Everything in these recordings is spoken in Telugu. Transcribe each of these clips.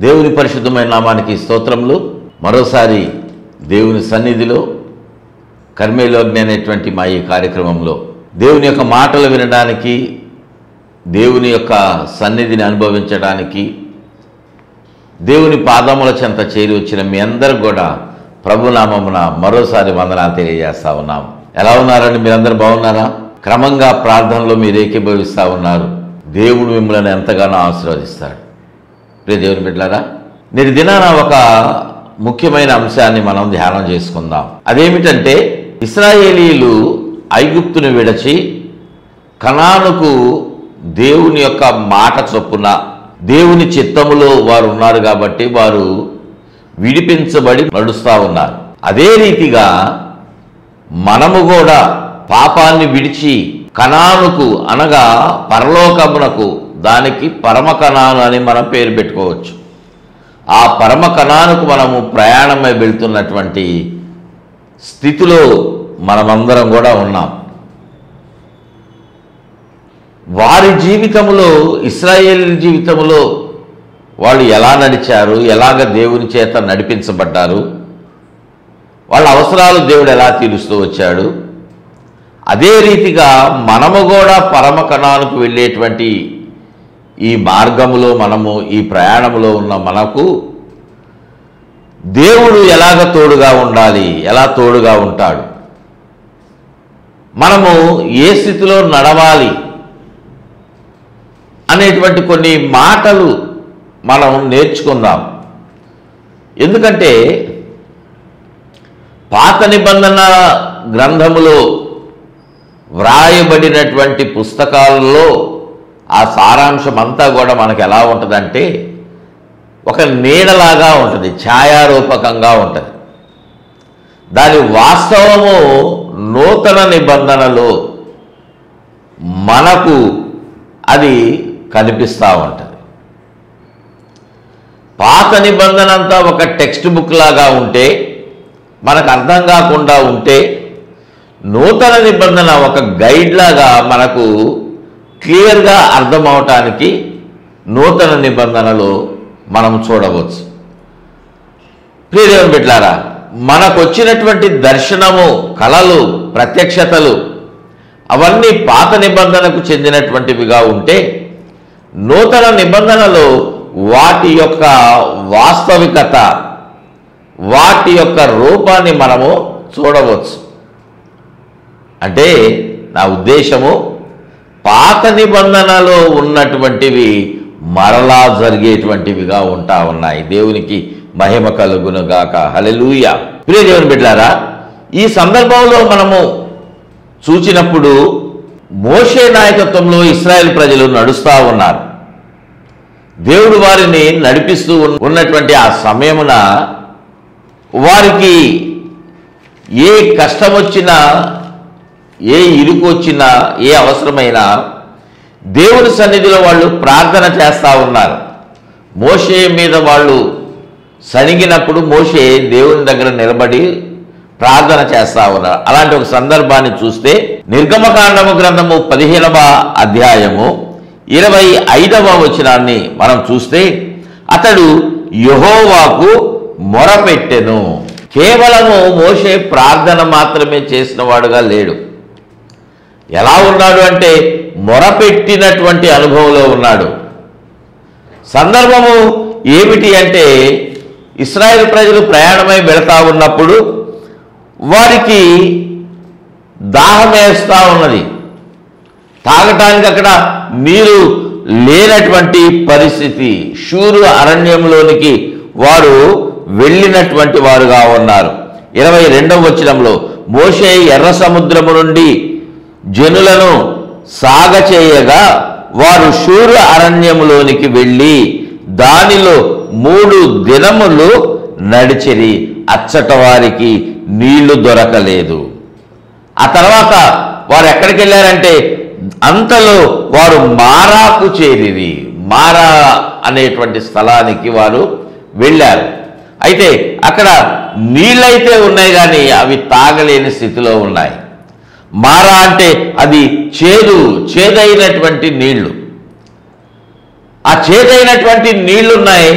దేవుని పరిశుద్ధమైన నామానికి స్తోత్రములు. మరోసారి దేవుని సన్నిధిలో కర్మేలోగ్ని అనేటువంటి మా ఈ కార్యక్రమంలో దేవుని యొక్క మాటలు వినడానికి, దేవుని యొక్క సన్నిధిని అనుభవించడానికి, దేవుని పాదముల చెంత చేరి వచ్చిన మీ అందరూ కూడా ప్రభునామమున మరోసారి వందనాలు తెలియజేస్తా ఉన్నాము. ఎలా ఉన్నారండి? మీరందరూ బాగున్నారా? క్రమంగా ప్రార్థనలో మీరు ఏకీభవిస్తూ ఉన్నారు. దేవుడు మిమ్మల్ని ఎంతగానో ఆశీర్వదిస్తాడు. ప్రియ దేవుని బిడ్డలారా, నేటి దినాన ఒక ముఖ్యమైన అంశాన్ని మనం ధ్యానం చేసుకుందాం. అదేమిటంటే, ఇశ్రాయేలీలు ఐగుప్తును విడిచి కనానుకు దేవుని యొక్క మాట చొప్పున దేవుని చిత్తములో వారు ఉన్నారు కాబట్టి వారు విడిపించబడి నడుస్తూ ఉన్నారు. అదే రీతిగా మనము కూడా పాపాన్ని విడిచి కనానుకు అనగా పరలోకమునకు, దానికి పరమ కనాను అని మనం పేరు పెట్టుకోవచ్చు. ఆ పరమ కనానుకు మనము ప్రయాణమై వెళ్తున్నటువంటి స్థితిలో మనమందరం కూడా ఉన్నాం. వారి జీవితంలో, ఇశ్రాయేల్ జీవితంలో వాళ్ళు ఎలా నడిచారు, ఎలాగ దేవుని చేత నడిపించబడ్డారు, వాళ్ళ అవసరాలు దేవుడు ఎలా తీరుస్తూ వచ్చాడు, అదే రీతిగా మనము కూడా పరమ కణానికి వెళ్ళేటువంటి ఈ మార్గములో, మనము ఈ ప్రయాణంలో ఉన్న మనకు దేవుడు ఎలాగ తోడుగా ఉండాలి, ఎలా తోడుగా ఉంటాడు, మనము ఏ స్థితిలో నడవాలి అనేటువంటి కొన్ని మాటలు మనం నేర్చుకుందాం. ఎందుకంటే పాత నిబంధన గ్రంథములో వ్రాయబడినటువంటి పుస్తకాలలో ఆ సారాంశం అంతా కూడా మనకు ఎలా ఉంటుందంటే, ఒక నీడలాగా ఉంటుంది, ఛాయారూపకంగా ఉంటుంది. దాని వాస్తవము నూతన నిబంధనలో మనకు అది కనిపిస్తూ ఉంటుంది. పాత నిబంధన అంతా ఒక టెక్స్ట్ బుక్ లాగా ఉంటే, మనకు అర్థం కాకుండా ఉంటే, నూతన నిబంధన ఒక గైడ్ లాగా మనకు క్లియర్గా అర్థమవటానికి నూతన నిబంధనలో మనం చూడవచ్చు. ప్రియ దేవుని బిడ్డలారా, మనకు వచ్చినటువంటి దర్శనము, కళలు, ప్రత్యక్షతలు అవన్నీ పాత నిబంధనకు చెందినటువంటివిగా ఉంటే, నూతన నిబంధనలో వాటి యొక్క వాస్తవికత, వాటి యొక్క రూపాన్ని మనము చూడవచ్చు. అంటే నా ఉద్దేశము, పాత నిబంధనలో ఉన్నటువంటివి మరలా జరిగేటువంటివిగా ఉంటా ఉన్నాయి. దేవునికి మహిమ కలుగునుగాక. హల్లెలూయా. ప్రియ దేవుని బిడ్డలారా, ఈ సందర్భంలో మనము చూచినప్పుడు మోషే నాయకత్వంలో ఇశ్రాయేల్ ప్రజలు నడుస్తూ ఉన్నారు. దేవుడు వారిని నడిపిస్తూ ఉన్నటువంటి ఆ సమయమున వారికి ఏ కష్టం వచ్చినా, ఏ ఇరుకు వచ్చినా, ఏ అవసరమైనా దేవుని సన్నిధిలో వాళ్ళు ప్రార్థన చేస్తూ ఉన్నారు. మోషే మీద వాళ్ళు సణిగినప్పుడు మోషే దేవుని దగ్గర నిలబడి ప్రార్థన చేస్తూ ఉన్నారు. అలాంటి ఒక సందర్భాన్ని చూస్తే నిర్గమకాండము గ్రంథము 15వ అధ్యాయము 25వ వచనాన్ని మనం చూస్తే, అతడు యెహోవాకు మొరపెట్టెను. కేవలము మోషే ప్రార్థన మాత్రమే చేసిన వాడుగా లేడు. ఎలా ఉన్నాడు అంటే, మొరపెట్టినటువంటి అనుభవంలో ఉన్నాడు. సందర్భము ఏమిటి అంటే, ఇశ్రాయేల్ ప్రజలు ప్రయాణమై వెళతా ఉన్నప్పుడు వారికి దాహం వేస్తూ ఉన్నది. తాగటానికి అక్కడ నీరు లేనటువంటి పరిస్థితి. షూరు అరణ్యంలోనికి వారు వెళ్ళినటువంటి వారుగా ఉన్నారు. 22వ వచనంలో, మోషే ఎర్ర సముద్రము నుండి జనులను సాగచేయగా వారు షూరు అరణ్యములోనికి వెళ్ళి దానిలో 3 దినములు నడిచిరి, అచ్చట వారికి నీళ్లు దొరకలేదు. ఆ తర్వాత వారు ఎక్కడికి వెళ్ళారంటే, అంతలో వారు మారాకు చేరిరి. మారా అనేటువంటి స్థలానికి వారు వెళ్ళారు. అయితే అక్కడ నీళ్ళైతే ఉన్నాయి కానీ అవి తాగలేని స్థితిలో ఉన్నాయి. మారా అంటే అది చేదైనటువంటి నీళ్లు. ఆ చేదైనటువంటి నీళ్లున్నాయి.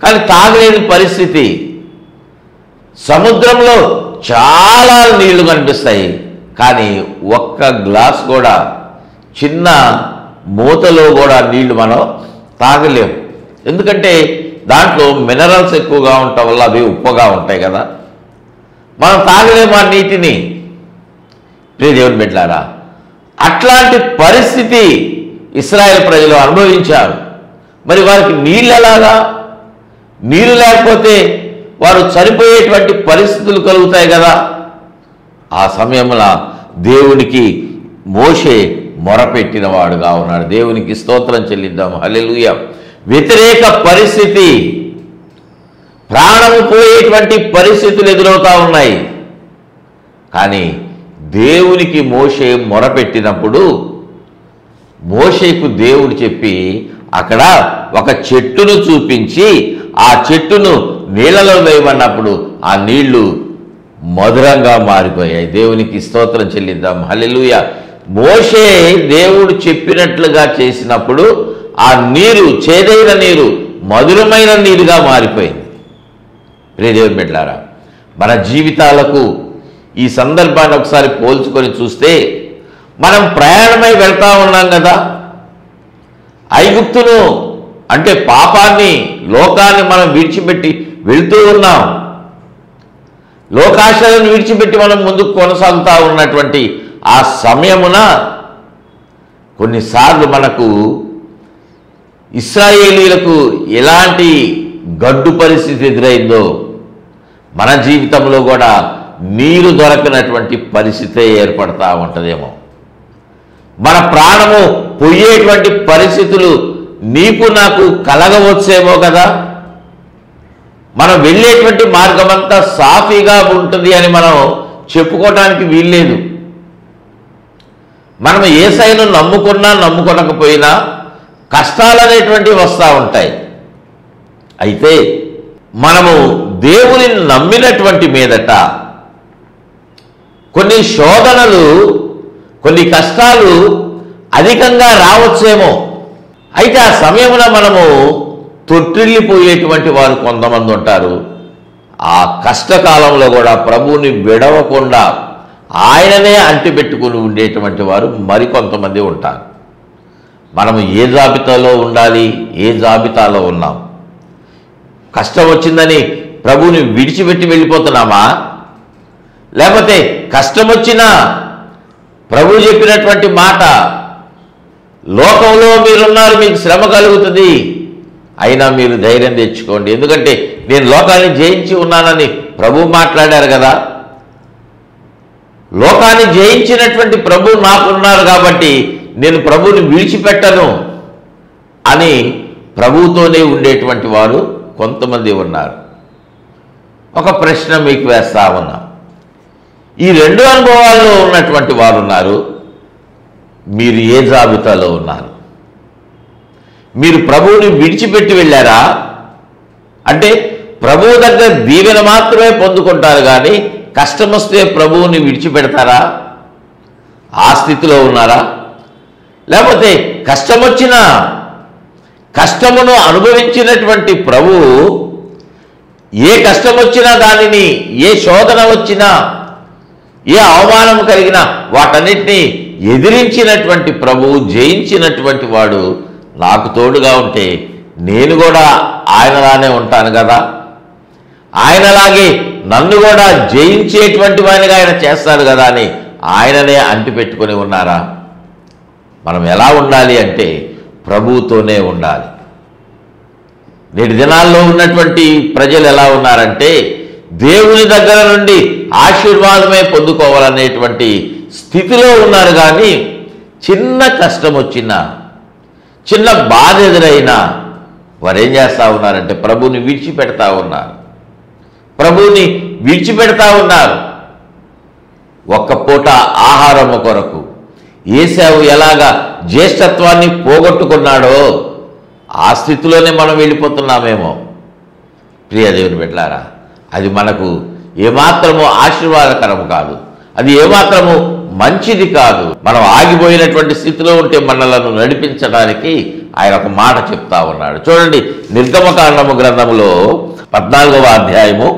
కానీ తాగలేని పరిస్థితి. సముద్రంలో చాలా నీళ్లు కనిపిస్తాయి, కానీ ఒక్క గ్లాస్ కూడా, చిన్న మూతలో కూడా నీళ్లు మనం తాగలేము. ఎందుకంటే దాంట్లో మినరల్స్ ఎక్కువగా ఉండటం వల్ల అవి ఉప్పుగా ఉంటాయి కదా, మనం తాగలేము ఆ నీటిని. ప్రియ దేవుని బిడ్డలారా, అట్లాంటి పరిస్థితి ఇశ్రాయేలు ప్రజలు అనుభవించారు. మరి వారికి నీళ్ళు ఎలాగా? నీరు లేకపోతే వారు చనిపోయేటువంటి పరిస్థితులు కలుగుతాయి కదా. ఆ సమయంలో దేవునికి మోషే మొరపెట్టిన వాడుగా ఉన్నాడు. దేవునికి స్తోత్రం చెల్లిద్దాం. హల్లెలూయా. వ్యతిరేక పరిస్థితి, ప్రాణము పోయేటువంటి పరిస్థితులు ఎదురవుతా ఉన్నాయి. కానీ దేవునికి మోషే మొరపెట్టినప్పుడు మోషేకు దేవుడు చెప్పి అక్కడ ఒక చెట్టును చూపించి ఆ చెట్టును నీళ్ళలో వేయమన్నప్పుడు ఆ నీళ్లు మధురంగా మారిపోయాయి. దేవునికి స్తోత్రం చెల్లిద్దాం. హల్లెలూయా. మోషే దేవుడు చెప్పినట్లుగా చేసినప్పుడు ఆ నీరు, చేదైన నీరు మధురమైన నీరుగా మారిపోయింది. ప్రియ దేవుని బిడ్డలారా, మన జీవితాలకు ఈ సందర్భాన్ని ఒకసారి పోల్చుకొని చూస్తే, మనం ప్రయాణమై వెళ్తా ఉన్నాం కదా. ఐగుప్తును అంటే పాపాన్ని, లోకాన్ని మనం విడిచిపెట్టి వెళ్తూ ఉన్నాం. లోకాశలను విడిచిపెట్టి మనం ముందుకు కొనసాగుతూ ఉన్నటువంటి ఆ సమయమున కొన్నిసార్లు మనకు ఇశ్రాయేలీలకు ఎలాంటి గడ్డు పరిస్థితి ఎదురైందో మన జీవితంలో కూడా నీరు దొరకనటువంటి పరిస్థితే ఏర్పడతా ఉంటుందేమో. మన ప్రాణము పోయేటువంటి పరిస్థితులు నీకు నాకు కలగవచ్చేమో కదా. మనం వెళ్ళేటువంటి మార్గం అంతా సాఫీగా ఉంటుంది అని మనం చెప్పుకోవడానికి వీల్లేదు. మనం యేసయ్యను నమ్ముకున్నా నమ్ముకొనకపోయినా కష్టాలు అనేటువంటివి వస్తూ ఉంటాయి. అయితే మనము దేవుని నమ్మినటువంటి మీదట కొన్ని శోధనలు, కొన్ని కష్టాలు అధికంగా రావచ్చేమో. అయితే ఆ సమయంలో మనము తొట్టిల్లిపోయేటువంటి వారు కొంతమంది ఉంటారు. ఆ కష్టకాలంలో కూడా ప్రభువుని విడవకుండా ఆయననే అంటిపెట్టుకుని ఉండేటువంటి వారు మరికొంతమంది ఉంటారు. మనము ఏ జాబితాలో ఉండాలి, ఏ జాబితాలో ఉన్నాం? కష్టం వచ్చిందని ప్రభువుని విడిచిపెట్టి వెళ్ళిపోతున్నామా? లేకపోతే కష్టం వచ్చినా ప్రభు చెప్పినటువంటి మాట, లోకంలో మీరున్నారు, మీకు శ్రమ కలుగుతుంది, అయినా మీరు ధైర్యం తెచ్చుకోండి, ఎందుకంటే నేను లోకాన్ని జయించి ఉన్నానని ప్రభు మాట్లాడారు కదా. లోకాన్ని జయించినటువంటి ప్రభు నాకున్నారు కాబట్టి నేను ప్రభువుని విడిచిపెట్టను అని ప్రభువుతోనే ఉండేటువంటి వారు కొంతమంది ఉన్నారు. ఒక ప్రశ్న మీకు వేస్తా ఉన్నా, ఈ రెండు అనుభవాల్లో ఉన్నటువంటి వారు ఉన్నారు, మీరు ఏ జాబితాలో ఉన్నారు? మీరు ప్రభువుని విడిచిపెట్టి వెళ్ళారా? అంటే ప్రభువు దగ్గర దీవెన మాత్రమే పొందుకుంటారు, కానీ కష్టం వస్తే ప్రభువుని విడిచిపెడతారా? ఆ స్థితిలో ఉన్నారా? లేకపోతే కష్టం వచ్చినా, కష్టమును అనుభవించినటువంటి ప్రభువు ఏ కష్టం వచ్చినా, దానిని ఏ శోధన వచ్చినా, ఏ అవమానం కలిగినా వాటన్నిటినీ ఎదిరించినటువంటి ప్రభువు, జయించినటువంటి వాడు నాకు తోడుగా ఉంటే నేను కూడా ఆయనలానే ఉంటాను కదా, ఆయనలాగే నన్ను కూడా జయించేటువంటి వాడిగా ఆయన చేస్తాడు కదా అని ఆయననే అంటిపెట్టుకొని ఉన్నారా? మనం ఎలా ఉండాలి అంటే ప్రభువుతోనే ఉండాలి. నేటి దినాల్లో ఉన్నటువంటి ప్రజలు ఎలా ఉన్నారంటే దేవుని దగ్గర నుండి ఆశీర్వాదమే పొందుకోవాలనేటువంటి స్థితిలో ఉన్నారు. కానీ చిన్న కష్టం వచ్చినా, చిన్న బాధ ఎదురైనా వారు ఏం చేస్తూ ఉన్నారంటే ప్రభువుని విడిచిపెడతా ఉన్నారు, ప్రభువుని విడిచిపెడతా ఉన్నారు. ఒక్క పూట ఆహారము కొరకు ఏశావు ఎలాగా జ్యేష్ఠత్వాన్ని పోగొట్టుకున్నాడో ఆ స్థితిలోనే మనం వెళ్ళిపోతున్నామేమో. ప్రియ దేవుని బిడ్డలారా, అది మనకు ఏమాత్రము ఆశీర్వాదకరం కాదు, అది ఏమాత్రము మంచిది కాదు. మనం ఆగిపోయినటువంటి స్థితిలో ఉంటే మనలను నడిపించడానికి ఆయన ఒక మాట చెప్తా ఉన్నాడు. చూడండి, నిర్గమకాండము గ్రంథములో 14వ అధ్యాయము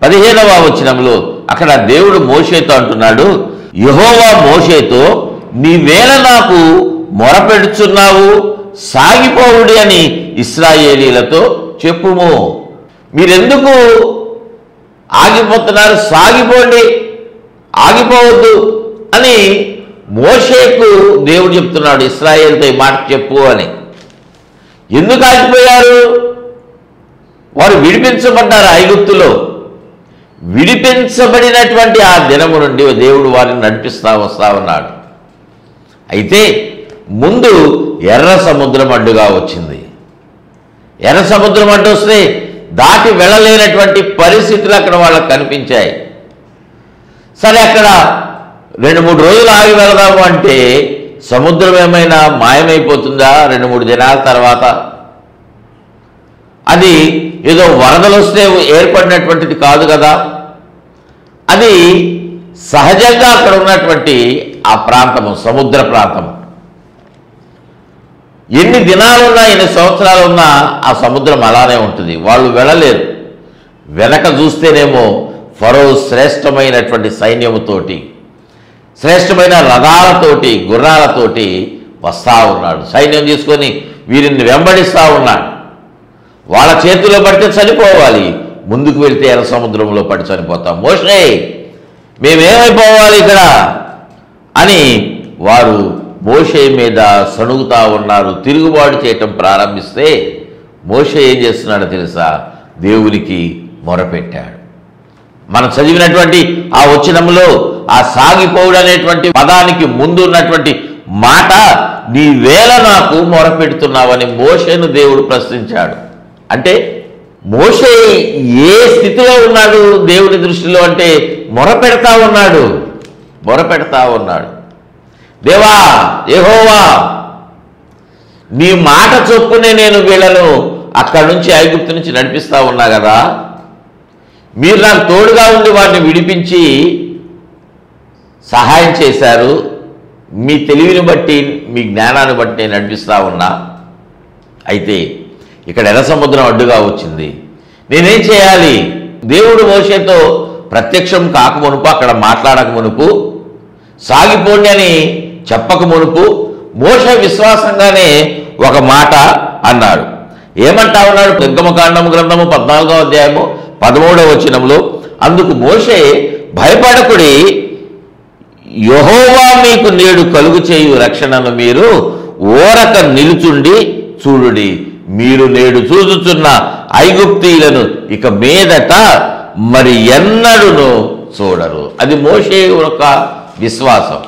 15వ వచనంలో అక్కడ దేవుడు మోషేతో అంటున్నాడు, యెహోవా మోషేతో, నీవేళ నాకు మొరపెడుచున్నావు, సాగిపోవుడి అని ఇశ్రాయేలీలతో చెప్పుము. మీరెందుకు ఆగిపోతున్నారు? సాగిపోండి, ఆగిపోవద్దు అని మోషేకు దేవుడు చెప్తున్నాడు. ఇశ్రాయేలుతో ఈ మాట చెప్పు అని. ఎందుకు ఆగిపోయారు? వారు విడిపించబడ్డారు ఐగుప్తులో. విడిపించబడినటువంటి ఆ దినము నుండి దేవుడు వారిని నడిపిస్తా వస్తా ఉన్నాడు. అయితే ముందు ఎర్ర సముద్రం అడ్డుగా వచ్చింది. ఎర్ర సముద్రం అడ్డు వస్తే దాటి వెళ్ళలేనటువంటి పరిస్థితులు అక్కడ వాళ్ళకు కనిపించాయి. సరే, అక్కడ 2-3 రోజులు ఆగి వెళదాము అంటే సముద్రం ఏమైనా మాయమైపోతుందా 2-3 దినాల తర్వాత? అది ఏదో వరదలు వస్తే ఏర్పడినటువంటిది కాదు కదా. అది సహజంగా అక్కడ ఉన్నటువంటి ఆ ప్రాంతము, సముద్ర ప్రాంతము. ఎన్ని దినాలున్నా, ఎన్ని సంవత్సరాలున్నా ఆ సముద్రం అలానే ఉంటుంది. వాళ్ళు వెళ్ళలేరు. వెనక చూస్తేనేమో ఫరో శ్రేష్టమైనటువంటి సైన్యముతోటి, శ్రేష్టమైన రథాలతోటి, గుర్రాలతోటి వస్తూ ఉన్నాడు. సైన్యం తీసుకొని వీరిని వెంబడిస్తూ ఉన్నాడు. వాళ్ళ చేతిలో పడితే చనిపోవాలి, ముందుకు వెళ్తే ఎర్ర సముద్రంలో పడి చనిపోతాం. మోషే, మేమేమైపోవాలి ఇక్కడ అని వారు మోషే మీద సణుగుతా ఉన్నారు. తిరుగుబాటు చేయటం ప్రారంభిస్తే మోషే ఏం చేస్తున్నాడో తెలుసా? దేవునికి మొరపెట్టాడు. మనం చదివినటువంటి ఆ వచనంలో ఆ సాగిపోవుడు అనేటువంటి పదానికి ముందు ఉన్నటువంటి మాట, నీవేళ నాకు మొరపెడుతున్నావని మోషేను దేవుడు ప్రశ్నించాడు. అంటే మోషే ఏ స్థితిలో ఉన్నాడు దేవుని దృష్టిలో అంటే మొరపెడతా ఉన్నాడు, మొరపెడతా ఉన్నాడు. దేవా, యెహోవా, నీ మాట చొప్పునే నేను వీళ్ళను అక్కడి నుంచి, ఐగుప్తు నుంచి నడిపిస్తా ఉన్నా కదా. మీరు నాకు తోడుగా ఉండి వారిని విడిపించి సహాయం చేశారు. మీ తెలివిని బట్టి, మీ జ్ఞానాన్ని బట్టి నేను నడిపిస్తా ఉన్నా. అయితే ఇక్కడ ఎర్ర సముద్రం అడ్డుగా వచ్చింది. నేనేం చేయాలి? దేవుడు మోషేతో ప్రత్యక్షం కాక మునుపు, అక్కడ మాట్లాడక మునుపు, సాగిపోండి అని చెప్పక మునుపు మోషే విశ్వాసంగానే ఒక మాట అన్నాడు. ఏమంటా ఉన్నాడు? నిర్గమకాండము గ్రంథము 14వ అధ్యాయము 13వ వచనంలో, అందుకు మోషే, భయపడకుడి, యెహోవా మీకు నేడు కలుగు చేయు రక్షణను మీరు ఓరక నిలుచుండి చూడుడి. మీరు నేడు చూచుచున్న ఐగుప్తీయులను ఇక మీదట మరి ఎన్నడూను చూడరు. అది మోషే యొక్క విశ్వాసం.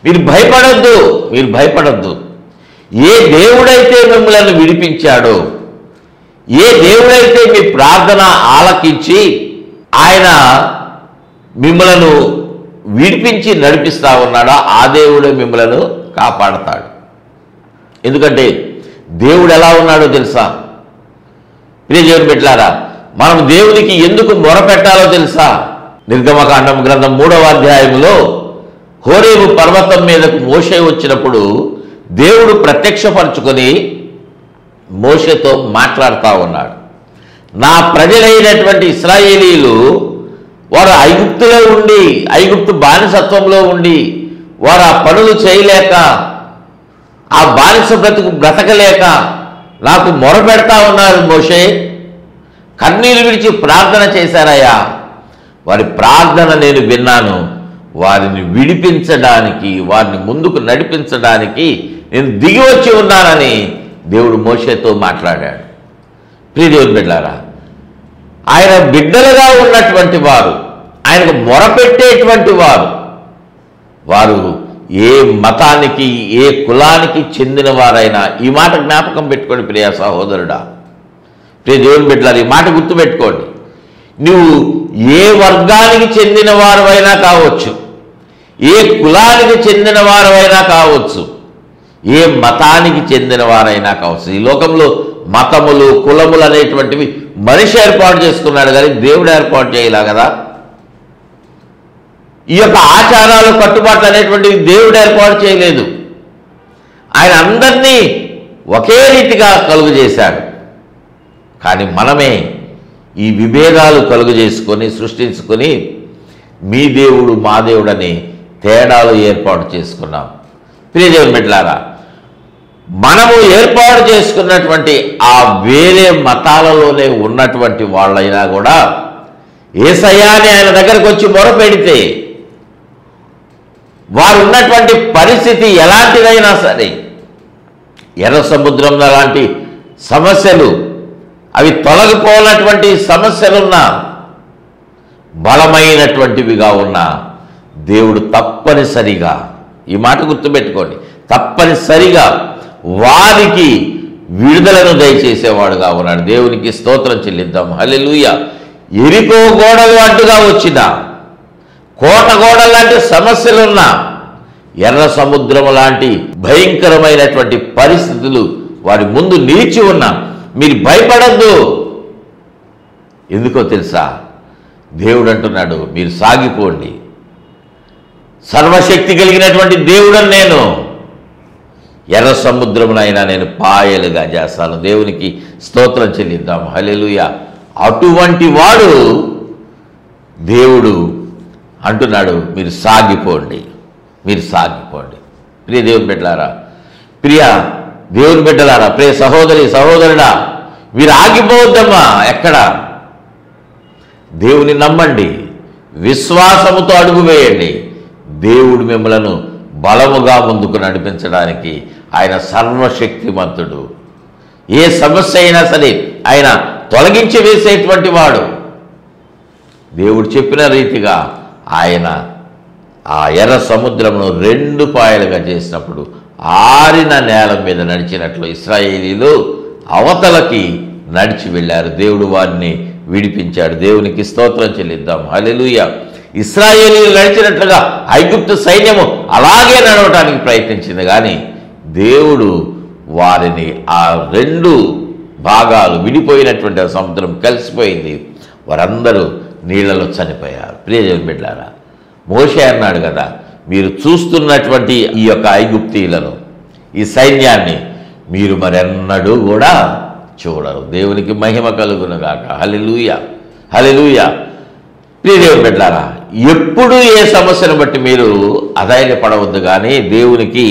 మీరు భయపడద్దు, మీరు భయపడద్దు. ఏ దేవుడైతే మిమ్మల్ని విడిపించాడో, ఏ దేవుడైతే మీ ప్రార్థన ఆలకించి ఆయన మిమ్మలను విడిపించి నడిపిస్తా ఉన్నాడో ఆ దేవుడే మిమ్మలను కాపాడతాడు. ఎందుకంటే దేవుడు ఎలా ఉన్నాడో తెలుసా? ప్రియ దేవుని బిడ్డలారా, మనం దేవునికి ఎందుకు మొరపెట్టాలో తెలుసా? నిర్గమకాండం గ్రంథం 3వ అధ్యాయంలో హోరేబు పర్వతం మీదకు మోషే వచ్చినప్పుడు దేవుడు ప్రత్యక్షపరచుకొని మోషేతో మాట్లాడుతూ ఉన్నాడు. నా ప్రజలైనటువంటి ఇశ్రాయేలీలు వారు ఐగుప్తులో ఉండి, ఐగుప్తు బానిసత్వంలో ఉండి, వారు ఆ పనులు చేయలేక, ఆ బానిస బ్రతకలేక నాకు మొరపెడతా ఉన్నారు. మోషే, కన్నీరు విడిచి ప్రార్థన చేశారయ్యా. వారి ప్రార్థన నేను విన్నాను. వారిని విడిపించడానికి, వారిని ముందుకు నడిపించడానికి నేను దిగి వచ్చి ఉన్నానని దేవుడు మోషేతో మాట్లాడాడు. ప్రియ దేవుని బిడ్డలారా, ఆయన బిడ్డలుగా ఉన్నటువంటి వారు, ఆయనకు మొరపెట్టేటువంటి వారు, వారు ఏ మతానికి, ఏ కులానికి చెందిన వారైనా, ఈ మాట జ్ఞాపకం పెట్టుకోండి ప్రియ సహోదరుడా, ప్రియ దేవుని బిడ్డలారా, ఈ మాట గుర్తుపెట్టుకోండి. నువ్వు ఏ వర్గానికి చెందిన వారైనా కావచ్చు, ఏ కులానికి చెందిన వారైనా కావచ్చు, ఏ మతానికి చెందిన వారైనా కావచ్చు. ఈ లోకంలో మతములు, కులములు అనేటువంటివి మనిషి ఏర్పాటు చేసుకున్నాడు, కానీ దేవుడు ఏర్పాటు చేయలే కదా. ఈ యొక్క ఆచారాలు, కట్టుబాట్లు అనేటువంటివి దేవుడు ఏర్పాటు చేయలేదు. ఆయన అందరినీ ఒకే రీతిగా కలుగు చేశాడు. కానీ మనమే ఈ విభేదాలు కలుగు చేసుకొని సృష్టించుకొని మీ దేవుడు మా దేవుడని తేడాలు ఏర్పాటు చేసుకున్నాం. ప్రియ దేవుని బిడ్డలారా, మనము ఏర్పాటు చేసుకున్నటువంటి ఆ వేరే మతాలలోనే ఉన్నటువంటి వాళ్ళైనా కూడా యేసయ్యాని ఆయన దగ్గరకు వచ్చి మొరపెడితే వారు ఉన్నటువంటి పరిస్థితి ఎలాంటిదైనా సరే, ఎర్ర సముద్రంలో లాంటి సమస్యలు, అవి తొలగిపోనటువంటి సమస్యలున్నా, బలమైనటువంటివిగా ఉన్న దేవుడు తప్పనిసరిగా, ఈ మాట గుర్తుపెట్టుకోండి, తప్పనిసరిగా వారికి విడుదలను దయచేసేవాడుగా ఉన్నాడు. దేవునికి స్తోత్రం చెల్లిద్దాం. హల్లెలూయా. ఎరికో గోడలు అడ్డుగా వచ్చిన, కోట గోడల లాంటి సమస్యలున్నా, ఎర్ర సముద్రం లాంటి భయంకరమైనటువంటి పరిస్థితులు వారి ముందు నిలిచి ఉన్నా మీరు భయపడద్దు. ఎందుకో తెలుసా? దేవుడు అంటున్నాడు, మీరు సాగిపోండి, సర్వశక్తి కలిగినటువంటి దేవుడని నేను ఎర్ర సముద్రమునైనా నేను పాయలుగా చేస్తాను. దేవునికి స్తోత్రం చెల్లిద్దాం. హల్లెలూయా. అటువంటి వాడు దేవుడు అంటున్నాడు, మీరు సాగిపోండి, మీరు సాగిపోండి. ప్రియ దేవుని బిడ్డలారా, ప్రియ దేవుని బిడ్డలారా, ప్రియ సహోదరి సహోదరుడా, మీరు ఆగిపోవద్దమ్మా. ఎక్కడ? దేవుని నమ్మండి, విశ్వాసముతో అడుగు వేయండి. దేవుడు మిమ్మలను బలముగా ముందుకు నడిపించడానికి ఆయన సర్వశక్తిమంతుడు. ఏ సమస్య అయినా సరే ఆయన తొలగించి వేసేటువంటి వాడు. దేవుడు చెప్పిన రీతిగా ఆయన ఆ ఎర్ర సముద్రమును 2 పాయలుగా చేసినప్పుడు ఆరిన నేల మీద నడిచినట్లు ఇశ్రాయేలీలు అవతలకి నడిచి వెళ్ళారు. దేవుడు వారిని విడిపించాడు. దేవునికి స్తోత్రం చెల్లిద్దాం. హల్లెలూయా. ఇశ్రాయేలీలు నడిచినట్లుగా ఐగుప్తు సైన్యము అలాగే నడవటానికి ప్రయత్నించింది, కానీ దేవుడు వారిని ఆ 2 భాగాలు విడిపోయినటువంటి ఆ సముద్రం కలిసిపోయింది. వారందరూ నీళ్లలో చనిపోయారు. ప్రియ దేవుని బిడ్డలారా, మోషే అన్నాడు కదా, మీరు చూస్తున్నటువంటి ఈ యొక్క ఐగుప్తీయులను, ఈ సైన్యాన్ని మీరు మరెన్నడూ కూడా చూడరు. దేవునికి మహిమ కలుగును గాక. హల్లెలూయా, హల్లెలూయా. ప్రియ దేవుని బిడ్డలారా, ఎప్పుడు ఏ సమస్యను బట్టి మీరు అధైర్యపడవద్దు, కానీ దేవునికి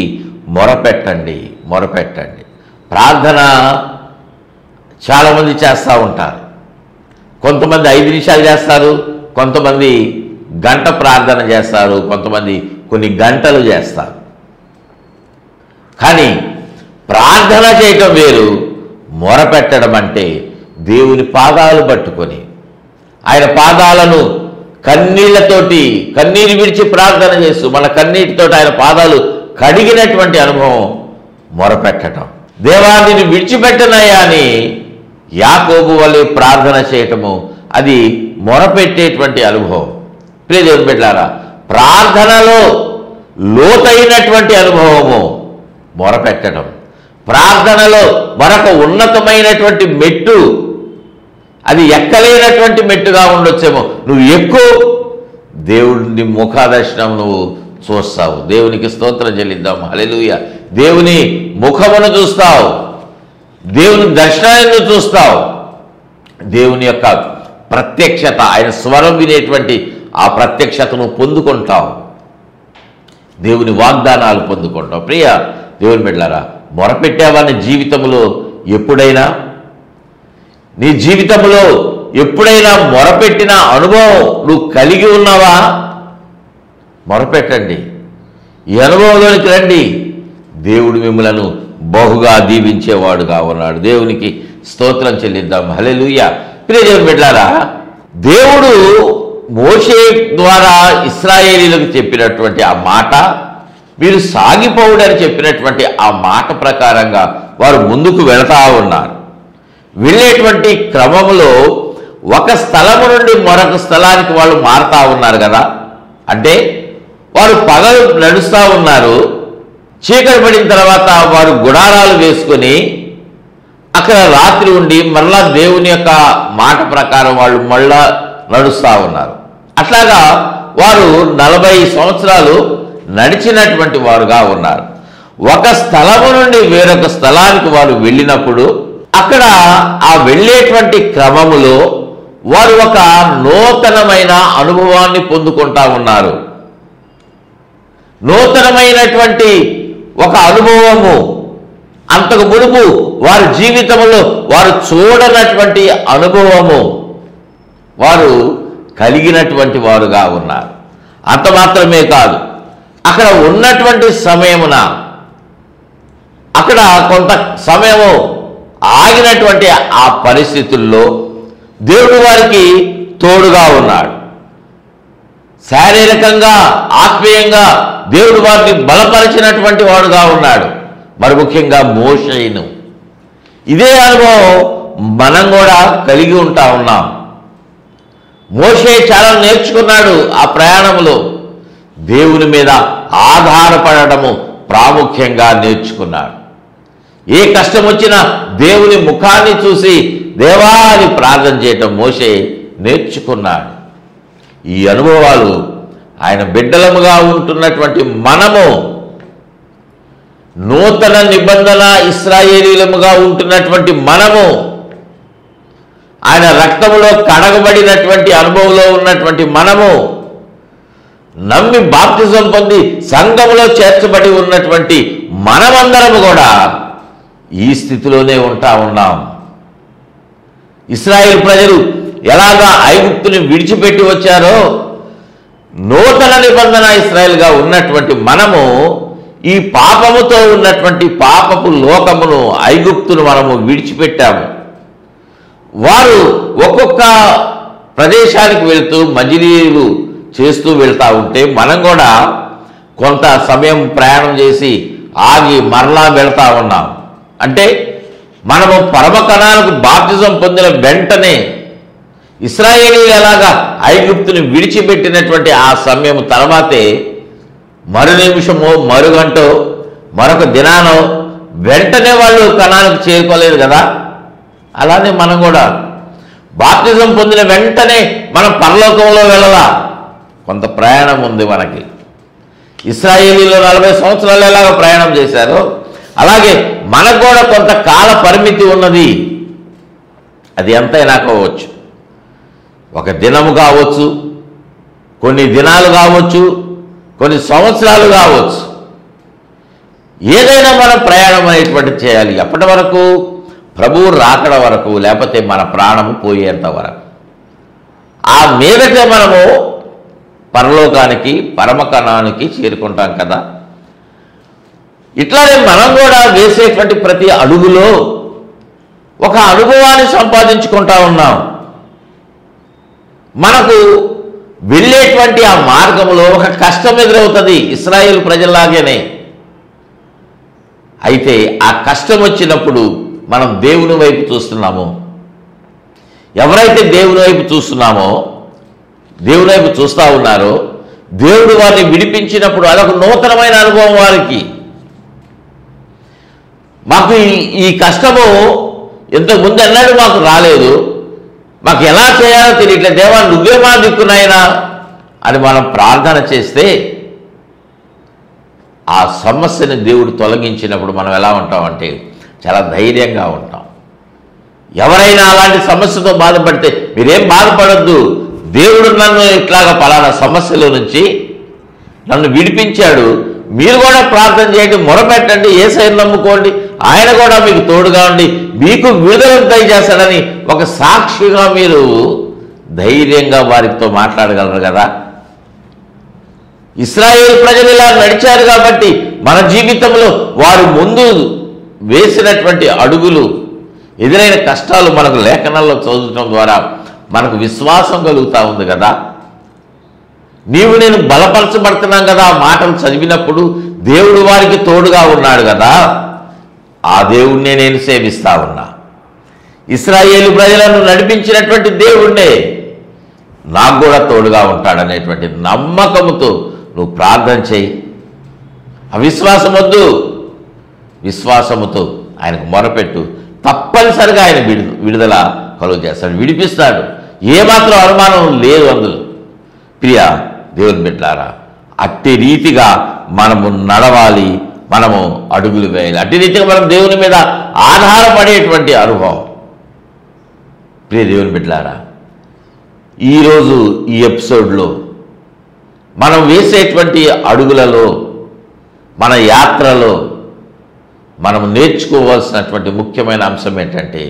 మొరపెట్టండి, మొరపెట్టండి. ప్రార్థన చాలామంది చేస్తూ ఉంటారు. కొంతమంది 5 నిమిషాలు చేస్తారు, కొంతమంది గంట ప్రార్థన చేస్తారు, కొంతమంది కొన్ని గంటలు చేస్తారు. కానీ ప్రార్థన చేయటం వేరు, మొరపెట్టడం అంటే దేవుని పాదాలు పట్టుకొని ఆయన పాదాలను కన్నీళ్లతోటి, కన్నీరు విడిచి ప్రార్థన చేస్తూ మన కన్నీటితో ఆయన పాదాలు కడిగినటువంటి అనుభవం మొరపెట్టడం. దేవా నిన్ను విడిచిపెట్టనయ్యా అని యాకోబు వలె ప్రార్థన చేయటము, అది మొరపెట్టేటువంటి అనుభవం. ప్రియ దేవుని బిడ్డలారా, ప్రార్థనలో లోతైనటువంటి అనుభవము మొరపెట్టడం. ప్రార్థనలో మరొక ఉన్నతమైనటువంటి మెట్టు, అది ఎక్కలేనటువంటి మెట్టుగా ఉండొచ్చేమో, నువ్వు ఎక్కువ దేవుడిని ముఖదర్శనం నువ్వు చూస్తావు. దేవునికి స్తోత్రం చెల్లిద్దాం. హల్లెలూయా. దేవుని ముఖమును చూస్తావు, దేవుని దర్శనాన్ని చూస్తావు, దేవుని యొక్క ప్రత్యక్షత, ఆయన స్వరం వినేటువంటి ఆ ప్రత్యక్షతను పొందుకుంటావు, దేవుని వాగ్దానాలు పొందుకుంటావు. ప్రియ దేవుని బిడ్డలారా, మొరపెట్టావా నీ జీవితంలో? ఎప్పుడైనా నీ జీవితంలో ఎప్పుడైనా మొరపెట్టిన అనుభవం నువ్వు కలిగి ఉన్నావా? మొరపెట్టండి, ఈ అనుభవంలోనికి రండి. దేవుడు మిమ్మలను బహుగా దీవించేవాడుగా ఉన్నాడు. దేవునికి స్తోత్రం చెల్లిద్దాం. హల్లెలూయా. ప్రియ దేవుని బిడ్డలారా, దేవుడు మోషే ద్వారా ఇశ్రాయేలీలకు చెప్పినటువంటి ఆ మాట, మీరు సాగిపోవుడని చెప్పినటువంటి ఆ మాట ప్రకారంగా వారు ముందుకు వెళతా ఉన్నారు. వెళ్ళేటువంటి క్రమంలో ఒక స్థలము నుండి మరొక స్థలానికి వాళ్ళు మారుతా ఉన్నారు కదా. అంటే వారు పగలు నడుస్తూ ఉన్నారు, చీకటి పడిన తర్వాత వారు గుడారాలు వేసుకొని అక్కడ రాత్రి ఉండి మళ్ళా దేవుని యొక్క మాట ప్రకారం వాళ్ళు మళ్ళా నడుస్తూ ఉన్నారు. అట్లాగా వారు 40 సంవత్సరాలు నడిచినటువంటి వారుగా ఉన్నారు. ఒక స్థలము నుండి వేరొక స్థలానికి వారు వెళ్ళినప్పుడు అక్కడ ఆ వెళ్ళేటువంటి క్రమములో వారు ఒక నూతనమైన అనుభవాన్ని పొందుకుంటా ఉన్నారు. నూతనమైనటువంటి ఒక అనుభవము, అంతకు మునుపు వారి జీవితంలో వారు చూడనటువంటి అనుభవము వారు కలిగినటువంటి వారుగా ఉన్నారు. అంత మాత్రమే కాదు, అక్కడ ఉన్నటువంటి సమయమున అక్కడ కొంత సమయము ఆగినటువంటి ఆ పరిస్థితుల్లో దేవుడు వారికి తోడుగా ఉన్నాడు. శారీరకంగా, ఆత్మీయంగా దేవుడు వారిని బలపరిచినటువంటి వాడుగా ఉన్నాడు. మరి ముఖ్యంగా మోషేను ఇదే అనుభవం మనం కూడా కలిగి ఉంటా ఉన్నాం. మోషే చాలా నేర్చుకున్నాడు. ఆ ప్రయాణంలో దేవుని మీద ఆధారపడటము ప్రాముఖ్యంగా నేర్చుకున్నాడు. ఏ కష్టం వచ్చినా దేవుని ముఖాన్ని చూసి దేవా అని ప్రార్థన చేయటం మోషే నేర్చుకున్నాడు. ఈ అనుభవాలు ఆయన బిడ్డలముగా ఉంటున్నటువంటి మనము, నూతన నిబంధన ఇశ్రాయేలీలముగా ఉంటున్నటువంటి మనము, ఆయన రక్తములో కడగబడినటువంటి అనుభవంలో ఉన్నటువంటి మనము, నమ్మి బాప్తిజం పొంది సంఘములో చేర్చబడి ఉన్నటువంటి మనమందరము కూడా ఈ స్థితిలోనే ఉంటా ఉన్నాం. ఇశ్రాయేలు ప్రజలు ఎలాగా ఐగుప్తుని విడిచిపెట్టి వచ్చారో, నూతన నిబంధన ఇశ్రాయేలుగా ఉన్నటువంటి మనము ఈ పాపముతో ఉన్నటువంటి పాపపు లోకమును, ఐగుప్తును మనము విడిచిపెట్టాము. వారు ఒక్కొక్క ప్రదేశానికి వెళ్తూ మజిలీలు చేస్తూ వెళ్తూ ఉంటే మనం కూడా కొంత సమయం ప్రయాణం చేసి ఆగి మరలా వెళ్తూ ఉన్నాం. అంటే మనము పరమకణాలకు బాప్తిజం పొందిన వెంటనే ఇశ్రాయేలీలు ఎలాగా ఐగుప్తుని విడిచిపెట్టినటువంటి ఆ సమయం తర్వాతే మరు నిమిషమో మరుగంటో మరొక దినానో వెంటనే వాళ్ళు కణాలకు చేరుకోలేదు కదా. అలానే మనం కూడా బాప్తిజం పొందిన వెంటనే మనం పరలోకంలో వెళ్ళాలా, కొంత ప్రయాణం ఉంది మనకి. ఇశ్రాయేలీలో 40 సంవత్సరాలు ఎలాగ ప్రయాణం చేశారో అలాగే మనకు కూడా కొంత కాల పరిమితి ఉన్నది. అది ఎంతైనా కావచ్చు, ఒక దినము కావచ్చు, కొన్ని దినాలు కావచ్చు, కొన్ని సంవత్సరాలు కావచ్చు. ఏదైనా మనం ప్రయాణం అనేటువంటి చేయాలి. అప్పటి వరకు ప్రభువు రాకడ వరకు, లేకపోతే మన ప్రాణము పోయేంత వరకు. ఆ మీదటే మనము పరలోకానికి, పరమకణానికి చేరుకుంటాం కదా. ఇట్లానే మనం కూడా వేసేటువంటి ప్రతి అడుగులో ఒక అనుభవాన్ని సంపాదించుకుంటా ఉన్నాం. మనకు వెళ్ళేటువంటి ఆ మార్గంలో ఒక కష్టం ఎదురవుతుంది, ఇశ్రాయేలు ప్రజల్లాగానే. అయితే ఆ కష్టం వచ్చినప్పుడు మనం దేవుని వైపు చూస్తున్నాము. ఎవరైతే దేవుని వైపు చూస్తున్నామో, దేవుని వైపు చూస్తూ ఉన్నారో, దేవుడు వారిని విడిపించినప్పుడు అదొక నూతనమైన అనుభవం వారికి. మాకు ఈ కష్టము ఇంతకుముందు ఎన్నడూ మాకు రాలేదు, మాకు ఎలా చేయాలో తెలియట్లేదు, దేవా నువ్వే మా దిక్కునైనా అని మనం ప్రార్థన చేస్తే ఆ సమస్యని దేవుడు తొలగించినప్పుడు మనం ఎలా ఉంటామంటే చాలా ధైర్యంగా ఉంటాం. ఎవరైనా అలాంటి సమస్యతో బాధపడితే మీరేం బాధపడద్దు, దేవుడు నన్ను ఇట్లాగా పలానా సమస్యలో నుంచి నన్ను విడిపించాడు, మీరు కూడా ప్రార్థన చేయండి, మొరపెట్టండి, యేసయ్యను నమ్ముకోండి, ఆయన కూడా మీకు తోడుగా ఉండి మీకు విడుదల దయచేస్తాడని ఒక సాక్షిగా మీరు ధైర్యంగా వారితో మాట్లాడగలరు కదా. ఇశ్రాయేలు ప్రజలు ఇలా నడిచారు కాబట్టి మన జీవితంలో వారు ముందు వేసినటువంటి అడుగులు, ఎదురైన కష్టాలు మనకు లేఖనాల్లో చదవడం ద్వారా మనకు విశ్వాసం కలుగుతూ ఉంది కదా. నీవు నేను బలపరచబడుతున్నాం కదా, ఆ మాటలు చదివినప్పుడు దేవుడు వారికి తోడుగా ఉన్నాడు కదా, ఆ దేవుణ్ణే నేను సేవిస్తా ఉన్నా. ఇశ్రాయేలు ప్రజలను నడిపించినటువంటి దేవుణ్ణే నాకు కూడా తోడుగా ఉంటాడనేటువంటి నమ్మకముతో నువ్వు ప్రార్థన చేయి. అవిశ్వాసం వద్దు, విశ్వాసముతో ఆయనకు మొరపెట్టు. తప్పనిసరిగా ఆయన విడుదల కలుగు చేస్తాడు, విడిపిస్తాడు. ఏమాత్రం అనుమానం లేదు అందులో. ప్రియ దేవుని బిడ్డలారా, అట్టి రీతిగా మనము నడవాలి, మనము అడుగులు వేయాలి. అట్టి రీతిగా మనం దేవుని మీద ఆధారపడేటువంటి అనుభవం. ప్రియ దేవుని బిడ్డలారా, ఈరోజు ఈ ఎపిసోడ్లో మనం వేసేటువంటి అడుగులలో, మన యాత్రలో మనం నేర్చుకోవాల్సినటువంటి ముఖ్యమైన అంశం ఏంటంటే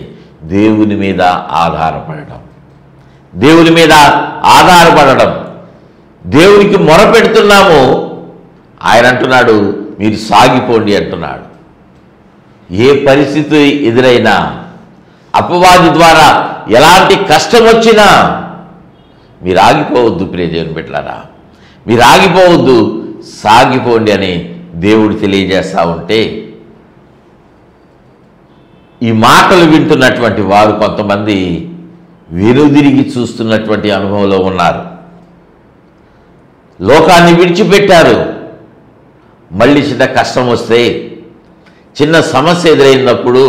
దేవుని మీద ఆధారపడడం. దేవుని మీద ఆధారపడడం. దేవునికి మొరపెడుతున్నాము, ఆయన అంటున్నాడు మీరు సాగిపోండి అంటున్నాడు. ఏ పరిస్థితి ఎదురైనా, అపవాది ద్వారా ఎలాంటి కష్టం వచ్చినా మీరు ఆగిపోవద్దు. ప్రియ దేవుని బిడ్డలారా, మీరు ఆగిపోవద్దు, సాగిపోండి అని దేవుడు తెలియజేస్తూ ఉంటే, ఈ మాటలు వింటున్నటువంటి వారు కొంతమంది వెనుదిరిగి చూస్తున్నటువంటి అనుభవంలో ఉన్నారు. లోకాన్ని విడిచిపెట్టారు. మళ్ళీ చిన్న కష్టం వస్తే, చిన్న సమస్య ఎదురైనప్పుడు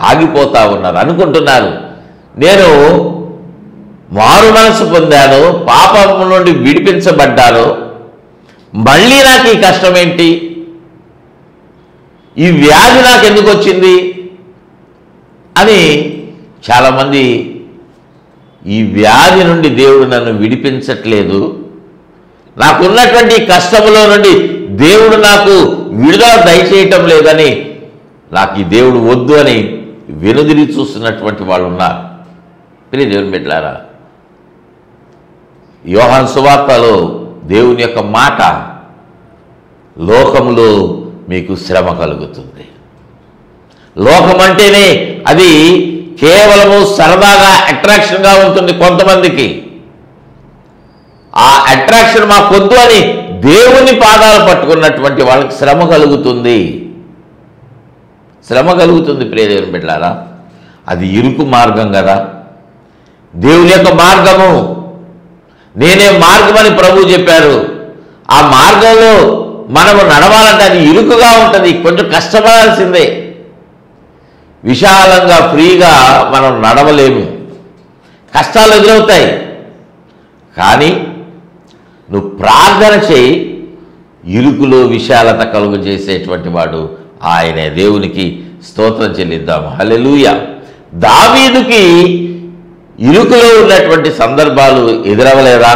ఆగిపోతూ ఉన్నారు. అనుకుంటున్నారు నేను మారు మనసు పొందాను, పాపం నుండి విడిపించబడ్డాను, మళ్ళీ నాకు ఈ కష్టం ఏంటి, ఈ వ్యాధి నాకు ఎందుకు వచ్చింది అని చాలామంది, ఈ వ్యాధి నుండి దేవుడు నన్ను విడిపించట్లేదు, నాకున్నటువంటి కష్టములో నుండి దేవుడు నాకు విడుదల దయచేయటం లేదని, నాకు ఈ దేవుడు వద్దు అని వెనుదిరిగి చూస్తున్నటువంటి వాళ్ళు ఉన్నారు. ప్రియ దేవుని బిడ్డలారా, యోహాను సువార్తలో దేవుని యొక్క మాట, లోకములో మీకు శ్రమ కలుగుతుంది. లోకం అంటేనే అది కేవలము సరదాగా అట్రాక్షన్గా ఉంటుంది కొంతమందికి. ఆ అట్రాక్షన్ మాకొద్దు అని దేవుని పాదాలు పట్టుకున్నటువంటి వాళ్ళకి శ్రమ కలుగుతుంది. శ్రమ కలుగుతుంది ప్రియ దేవుని బిడ్డలారా. అది ఇరుకు మార్గం కదా. దేవుని యొక్క మార్గము, నేనే మార్గమని ప్రభువు చెప్పారు. ఆ మార్గంలో మనము నడవాలంటే అది ఇరుకుగా ఉంటుంది, కొంచెం కష్టపడాల్సిందే. విశాలంగా ఫ్రీగా మనం నడవలేము, కష్టాలు ఎదురవుతాయి. కానీ నువ్వు ప్రార్థన చేయి, ఇరుకులో విశాలత కలుగు చేసేటువంటి వాడు ఆయనే. దేవునికి స్తోత్రం చెల్లిద్దాము. హల్లెలూయా. దావీదుకి ఇరుకులో ఉన్నటువంటి సందర్భాలు ఎదురవలేదా?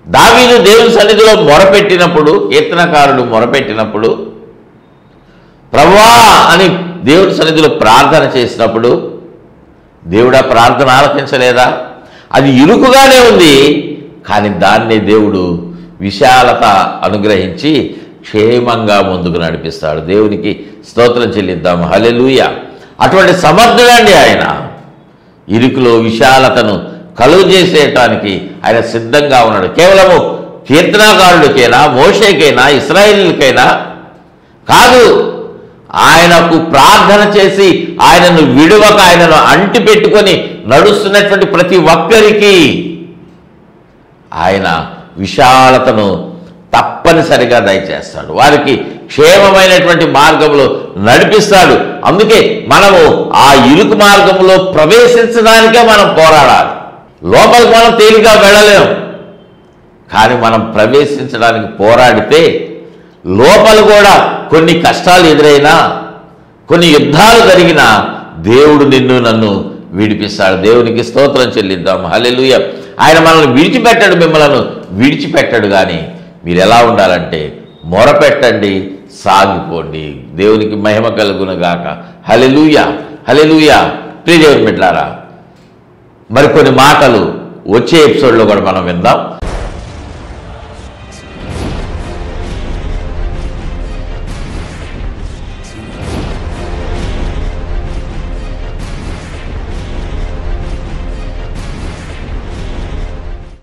దావీదు దేవుని సన్నిధిలో మొరపెట్టినప్పుడు, కీర్తనకారుడు మొరపెట్టినప్పుడు, ప్రభువా అని దేవుని సన్నిధిలో ప్రార్థన చేసినప్పుడు దేవుడు ఆ ప్రార్థన ఆలకించలేదా? అది ఇరుకుగానే ఉంది, కానీ దాన్ని దేవుడు విశాలత అనుగ్రహించి క్షేమంగా ముందుకు నడిపిస్తాడు. దేవునికి స్తోత్రం చెల్లిద్దాము. హల్లెలూయా. అటువంటి సమర్థుడండి ఆయన. ఇరుకులో విశాలతను కలుగు చేసేయటానికి ఆయన సిద్ధంగా ఉన్నాడు. కేవలము కీర్తనాకారుడికైనా, మోషేకైనా, ఇశ్రాయేలుకైనా కాదు, ఆయనకు ప్రార్థన చేసి ఆయనను విడువక ఆయనను అంటి పెట్టుకొని నడుస్తున్నటువంటి ప్రతి ఒక్కరికి ఆయన విశాలతను తప్పనిసరిగా దయచేస్తాడు. వారికి క్షేమమైనటువంటి మార్గంలో నడిపిస్తాడు. అందుకే మనము ఆ ఇరుకు మార్గంలో ప్రవేశించడానికే మనం పోరాడాలి. లోపలికి మనం తేలిగా వెళ్ళలేము, కానీ మనం ప్రవేశించడానికి పోరాడితే లోపల కూడా కొన్ని కష్టాలు ఎదురైనా, కొన్ని యుద్ధాలు జరిగినా దేవుడు నిన్ను నన్ను విడిపిస్తాడు. దేవునికి స్తోత్రం చెల్లిద్దాం. హల్లెలూయా. ఆయన మనల్ని విడిచిపెట్టాడు, మిమ్మల్ని విడిచిపెట్టాడు. కానీ మీరు ఎలా ఉండాలంటే మొరపెట్టండి, సాగిపోండి. దేవునికి మహిమ కలుగునుగాక. హల్లెలూయా, హల్లెలూయా. ప్రియ దేవుని బిడ్డలారా, మరికొన్ని మాటలు వచ్చే ఎపిసోడ్లో కూడా మనం విందాం.